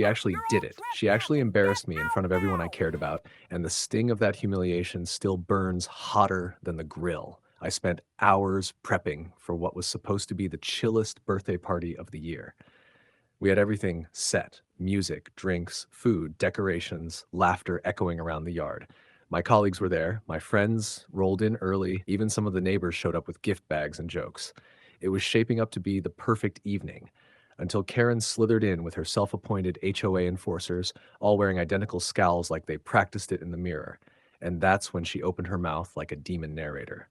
She actually did it. She actually embarrassed me in front of everyone I cared about, and the sting of that humiliation still burns hotter than the grill. I spent hours prepping for what was supposed to be the chillest birthday party of the year. We had everything set: music, drinks, food, decorations, laughter echoing around the yard. My colleagues were there, my friends rolled in early, even some of the neighbors showed up with gift bags and jokes. It was shaping up to be the perfect evening until Karen slithered in with her self appointed HOA enforcers, all wearing identical scowls like they practiced it in the mirror. And that's when she opened her mouth like a demon narrator.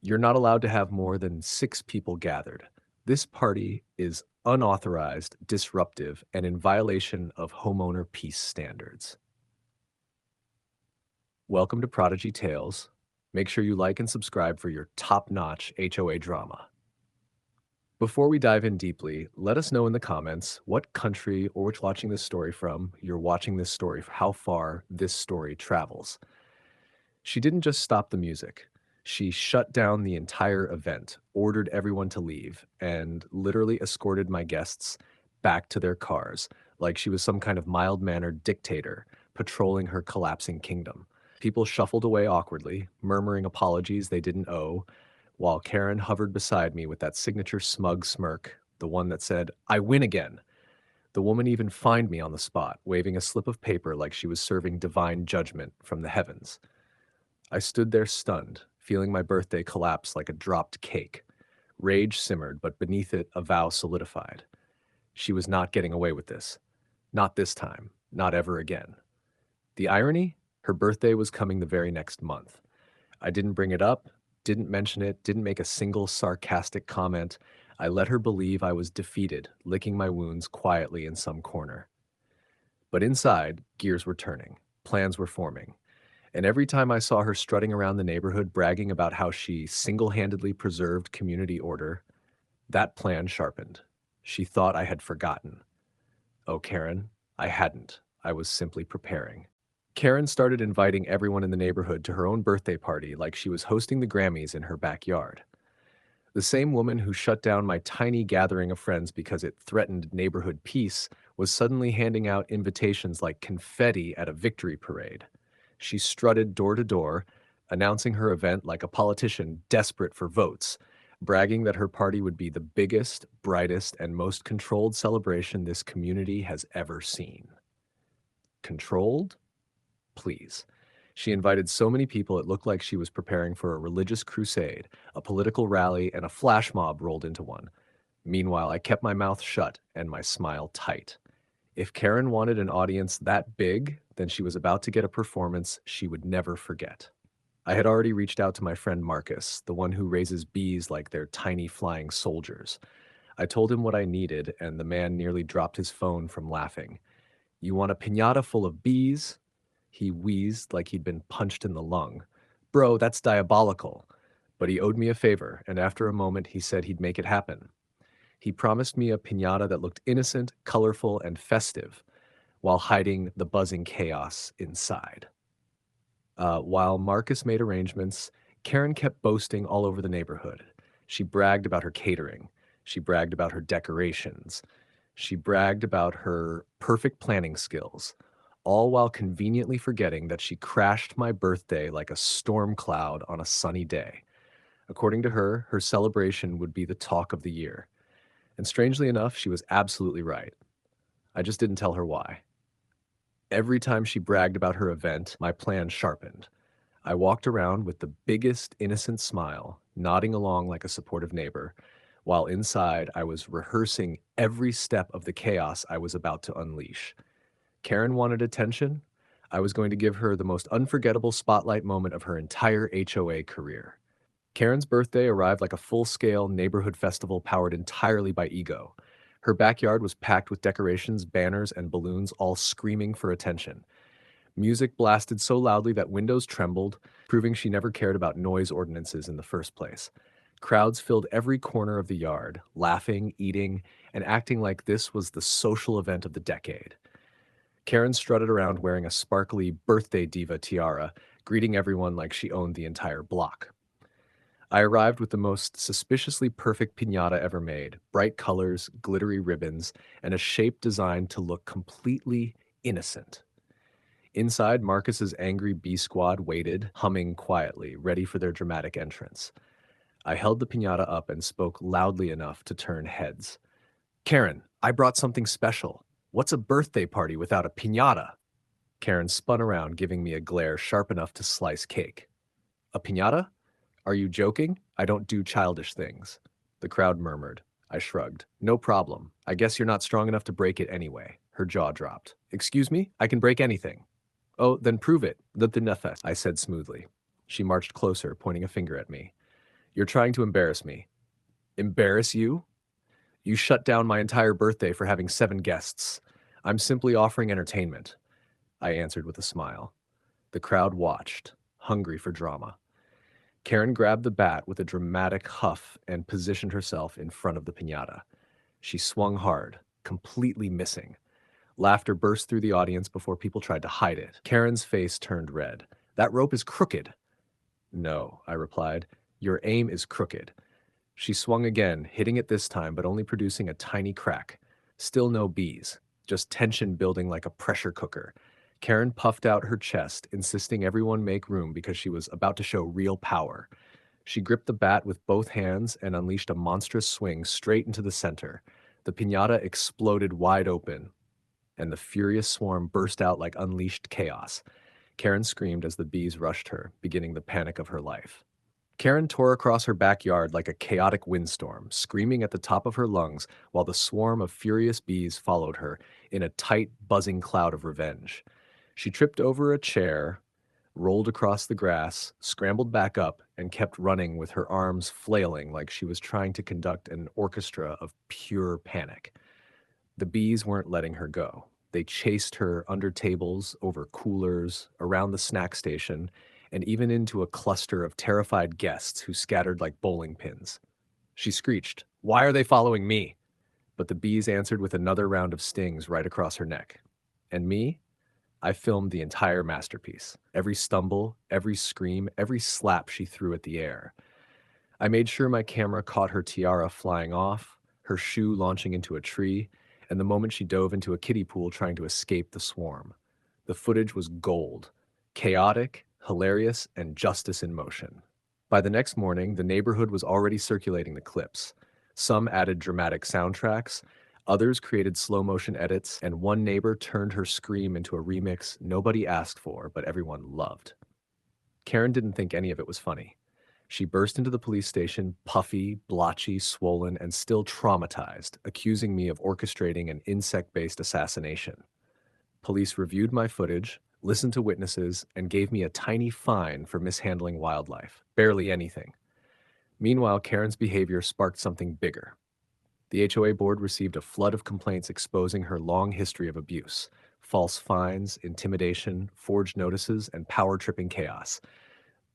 You're not allowed to have more than 6 people gathered. This party is unauthorized, disruptive, and in violation of homeowner peace standards. Welcome to Prodigy Tales. Make sure you like and subscribe for your top-notch HOA drama. Before we dive in deeply, let us know in the comments what country or which watching this story from you're watching this story, for how far this story travels. She didn't just stop the music. She shut down the entire event, ordered everyone to leave, and literally escorted my guests back to their cars like she was some kind of mild-mannered dictator patrolling her collapsing kingdom. People shuffled away awkwardly, murmuring apologies they didn't owe, while Karen hovered beside me with that signature smug smirk, the one that said, "I win again." The woman even fined me on the spot, waving a slip of paper like she was serving divine judgment from the heavens. I stood there stunned, feeling my birthday collapse like a dropped cake. Rage simmered, but beneath it, a vow solidified. She was not getting away with this. Not this time. Not ever again. The irony? Her birthday was coming the very next month. I didn't bring it up, didn't mention it, didn't make a single sarcastic comment. I let her believe I was defeated, licking my wounds quietly in some corner. But inside, gears were turning. Plans were forming. And every time I saw her strutting around the neighborhood bragging about how she single-handedly preserved community order, that plan sharpened. She thought I had forgotten. Oh, Karen, I hadn't. I was simply preparing. Karen started inviting everyone in the neighborhood to her own birthday party like she was hosting the Grammys in her backyard. The same woman who shut down my tiny gathering of friends because it threatened neighborhood peace was suddenly handing out invitations like confetti at a victory parade. She strutted door to door, announcing her event like a politician desperate for votes, bragging that her party would be the biggest, brightest, and most controlled celebration this community has ever seen. Controlled? Please. She invited so many people it looked like she was preparing for a religious crusade, a political rally, and a flash mob rolled into one. Meanwhile, I kept my mouth shut and my smile tight. If Karen wanted an audience that big, then she was about to get a performance she would never forget. I had already reached out to my friend Marcus, the one who raises bees like they're tiny flying soldiers. I told him what I needed, and the man nearly dropped his phone from laughing. "You want a piñata full of bees?" He wheezed like he'd been punched in the lung. "Bro, that's diabolical." But he owed me a favor, and after a moment he said he'd make it happen. He promised me a piñata that looked innocent, colorful, and festive, while hiding the buzzing chaos inside. While Marcus made arrangements, Karen kept boasting all over the neighborhood. She bragged about her catering. She bragged about her decorations. She bragged about her perfect planning skills, all while conveniently forgetting that she crashed my birthday like a storm cloud on a sunny day. According to her, her celebration would be the talk of the year. And strangely enough, she was absolutely right. I just didn't tell her why. Every time she bragged about her event, my plan sharpened. I walked around with the biggest innocent smile, nodding along like a supportive neighbor, while inside I was rehearsing every step of the chaos I was about to unleash. Karen wanted attention. I was going to give her the most unforgettable spotlight moment of her entire HOA career. Karen's birthday arrived like a full-scale neighborhood festival powered entirely by ego. Her backyard was packed with decorations, banners, and balloons, all screaming for attention. Music blasted so loudly that windows trembled, proving she never cared about noise ordinances in the first place. Crowds filled every corner of the yard, laughing, eating, and acting like this was the social event of the decade. Karen strutted around wearing a sparkly birthday diva tiara, greeting everyone like she owned the entire block. I arrived with the most suspiciously perfect piñata ever made, bright colors, glittery ribbons, and a shape designed to look completely innocent. Inside, Marcus's angry bee squad waited, humming quietly, ready for their dramatic entrance. I held the piñata up and spoke loudly enough to turn heads. Karen, I brought something special. What's a birthday party without a piñata? Karen spun around, giving me a glare sharp enough to slice cake. A piñata? Are you joking? I don't do childish things. The crowd murmured. I shrugged. No problem. I guess you're not strong enough to break it anyway. Her jaw dropped. Excuse me? I can break anything. Oh, then prove it. The Piñata, I said smoothly. She marched closer, pointing a finger at me. You're trying to embarrass me. Embarrass you? You shut down my entire birthday for having 7 guests. I'm simply offering entertainment, I answered with a smile. The crowd watched, hungry for drama. Karen grabbed the bat with a dramatic huff and positioned herself in front of the piñata. She swung hard, completely missing. Laughter burst through the audience before people tried to hide it. Karen's face turned red. That rope is crooked. No, I replied. Your aim is crooked. She swung again, hitting it this time, but only producing a tiny crack. Still no bees, just tension building like a pressure cooker. Karen puffed out her chest, insisting everyone make room because she was about to show real power. She gripped the bat with both hands and unleashed a monstrous swing straight into the center. The piñata exploded wide open, and the furious swarm burst out like unleashed chaos. Karen screamed as the bees rushed her, beginning the panic of her life. Karen tore across her backyard like a chaotic windstorm, screaming at the top of her lungs while the swarm of furious bees followed her in a tight, buzzing cloud of revenge. She tripped over a chair, rolled across the grass, scrambled back up, and kept running with her arms flailing like she was trying to conduct an orchestra of pure panic. The bees weren't letting her go. They chased her under tables, over coolers, around the snack station, and even into a cluster of terrified guests who scattered like bowling pins. She screeched, "Why are they following me?" But the bees answered with another round of stings right across her neck. And me? I filmed the entire masterpiece. Every stumble, every scream, every slap she threw at the air. I made sure my camera caught her tiara flying off, her shoe launching into a tree, and the moment she dove into a kiddie pool trying to escape the swarm. The footage was gold, chaotic, hilarious, and justice in motion. By the next morning, the neighborhood was already circulating the clips. Some added dramatic soundtracks, others created slow motion edits, and one neighbor turned her scream into a remix nobody asked for, but everyone loved. Karen didn't think any of it was funny. She burst into the police station, puffy, blotchy, swollen, and still traumatized, accusing me of orchestrating an insect-based assassination. Police reviewed my footage, listened to witnesses, and gave me a tiny fine for mishandling wildlife. Barely anything. Meanwhile, Karen's behavior sparked something bigger. The HOA board received a flood of complaints exposing her long history of abuse, false fines, intimidation, forged notices, and power-tripping chaos.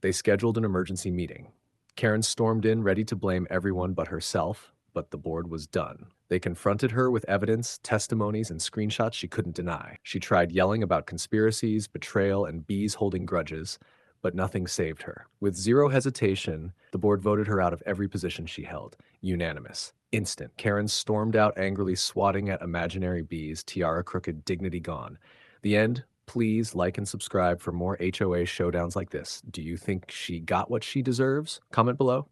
They scheduled an emergency meeting. Karen stormed in, ready to blame everyone but herself, but the board was done. They confronted her with evidence, testimonies, and screenshots she couldn't deny. She tried yelling about conspiracies, betrayal, and bees holding grudges, but nothing saved her. With zero hesitation, the board voted her out of every position she held. Unanimous. Instant. Karen stormed out angrily, swatting at imaginary bees, tiara crooked, dignity gone. The end. Please like and subscribe for more HOA showdowns like this. Do you think she got what she deserves? Comment below.